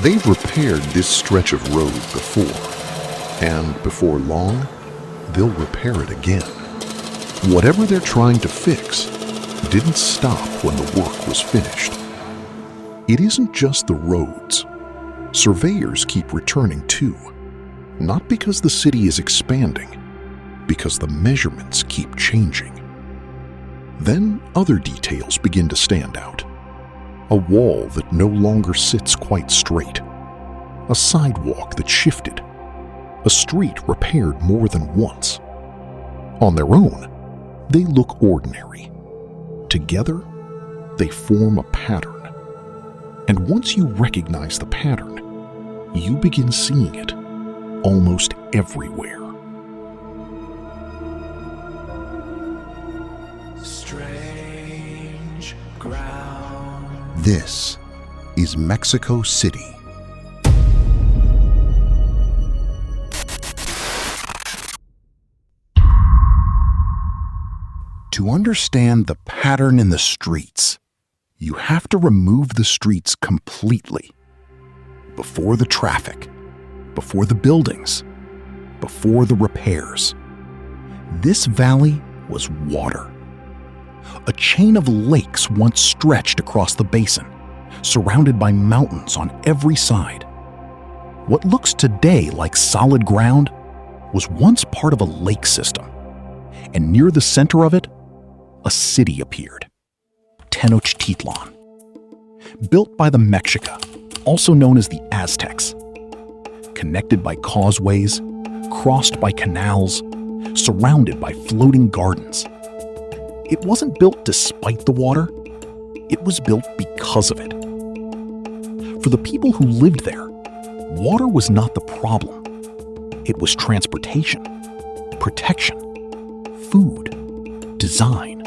They've repaired this stretch of road before, and before long, they'll repair it again. Whatever they're trying to fix didn't stop when the work was finished. It isn't just the roads. Surveyors keep returning too, not because the city is expanding, because the measurements keep changing. Then other details begin to stand out. A wall that no longer sits quite straight, a sidewalk that shifted, a street repaired more than once. On their own, they look ordinary. Together, they form a pattern. And once you recognize the pattern, you begin seeing it almost everywhere. Strange ground. This is Mexico City. To understand the pattern in the streets, you have to remove the streets completely. Before the traffic, before the buildings, before the repairs. This valley was water. A chain of lakes once stretched across the basin, surrounded by mountains on every side. What looks today like solid ground was once part of a lake system, and near the center of it, a city appeared. Tenochtitlan. Built by the Mexica, also known as the Aztecs. Connected by causeways, crossed by canals, surrounded by floating gardens. It wasn't built despite the water, it was built because of it. For the people who lived there, water was not the problem. It was transportation, protection, food, design.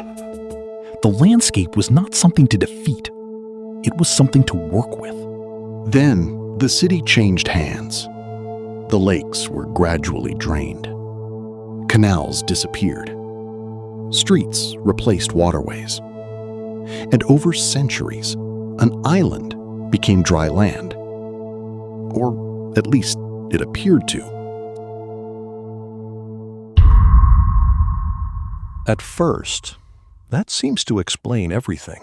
The landscape was not something to defeat, it was something to work with. Then the city changed hands. The lakes were gradually drained. Canals disappeared. Streets replaced waterways. And over centuries, an island became dry land. Or at least it appeared to. At first, that seems to explain everything.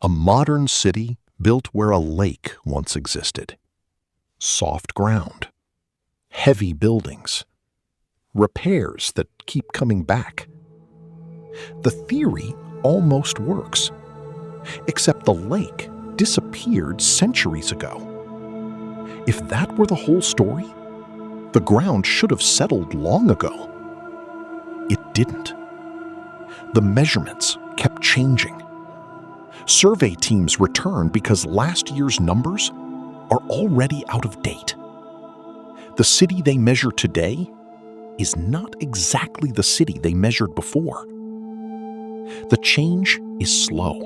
A modern city built where a lake once existed. Soft ground. Heavy buildings. Repairs that keep coming back. The theory almost works. Except the lake disappeared centuries ago. If that were the whole story, the ground should have settled long ago. It didn't. The measurements kept changing. Survey teams returned because last year's numbers are already out of date. The city they measure today is not exactly the city they measured before. The change is slow,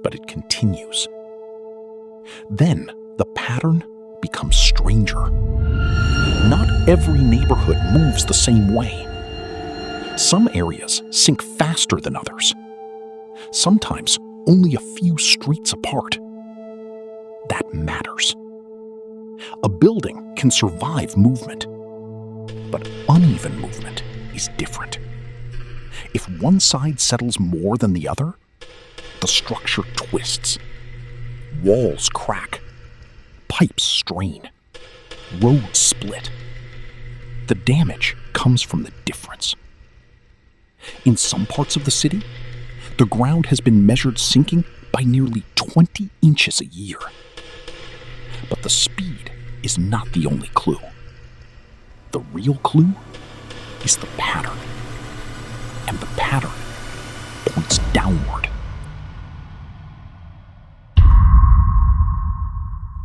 but it continues. Then the pattern becomes stranger. Not every neighborhood moves the same way. Some areas sink faster than others. Sometimes only a few streets apart. That matters. A building can survive movement, but uneven movement is different. If one side settles more than the other, the structure twists. Walls crack. Pipes strain. Roads split. The damage comes from the difference. In some parts of the city, the ground has been measured sinking by nearly 20 inches a year. But the speed is not the only clue. The real clue is the pattern. And the pattern points downward.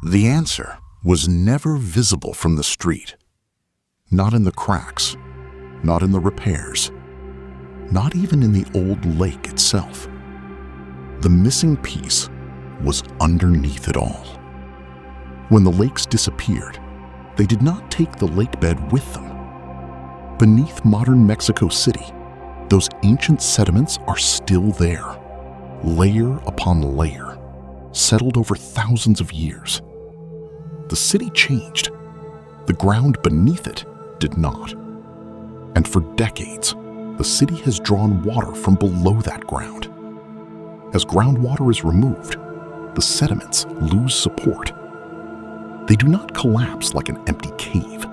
The answer was never visible from the street. Not in the cracks, not in the repairs, not even in the old lake itself. The missing piece was underneath it all. When the lakes disappeared, they did not take the lake bed with them. Beneath modern Mexico City, those ancient sediments are still there, layer upon layer, settled over thousands of years. The city changed. The ground beneath it did not. And for decades, the city has drawn water from below that ground. As groundwater is removed, the sediments lose support. They do not collapse like an empty cave.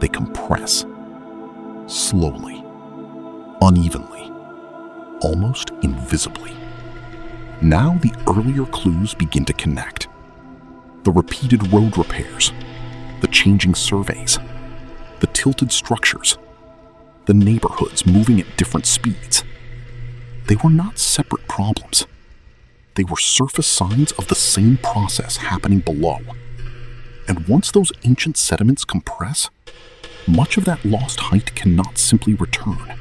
They compress, slowly, unevenly, almost invisibly. Now the earlier clues begin to connect. The repeated road repairs, the changing surveys, the tilted structures, the neighborhoods moving at different speeds. They were not separate problems. They were surface signs of the same process happening below. And once those ancient sediments compress, much of that lost height cannot simply return.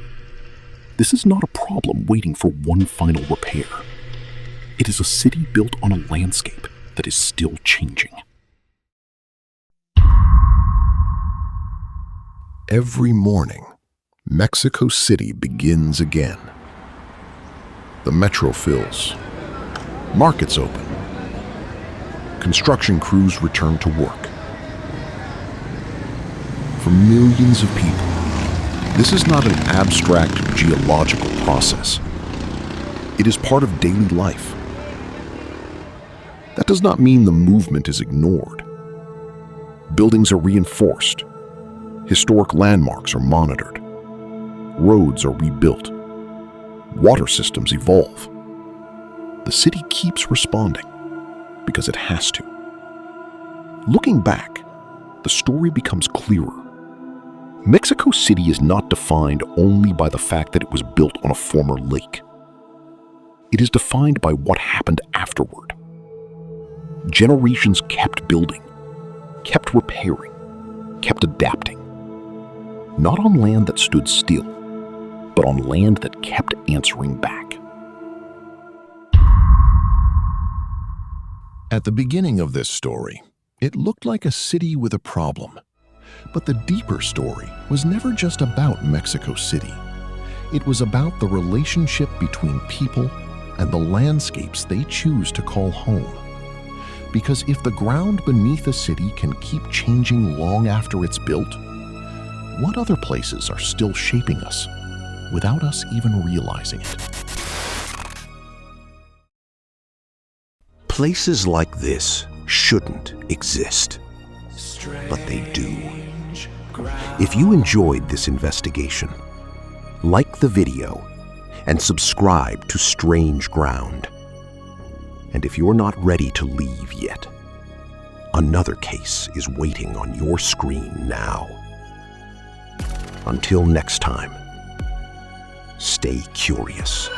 This is not a problem waiting for one final repair. It is a city built on a landscape that is still changing. Every morning, Mexico City begins again. The metro fills. Markets open. Construction crews return to work. For millions of people, this is not an abstract geological process. It is part of daily life. That does not mean the movement is ignored. Buildings are reinforced. Historic landmarks are monitored. Roads are rebuilt. Water systems evolve. The city keeps responding because it has to. Looking back, the story becomes clearer. Mexico City is not defined only by the fact that it was built on a former lake. It is defined by what happened afterward. Generations kept building, kept repairing, kept adapting. Not on land that stood still, but on land that kept answering back. At the beginning of this story, it looked like a city with a problem. But the deeper story was never just about Mexico City. It was about the relationship between people and the landscapes they choose to call home. Because if the ground beneath a city can keep changing long after it's built, what other places are still shaping us without us even realizing it? Places like this shouldn't exist, but they do. If you enjoyed this investigation, like the video and subscribe to Strange Ground. And if you're not ready to leave yet, another case is waiting on your screen now. Until next time, stay curious.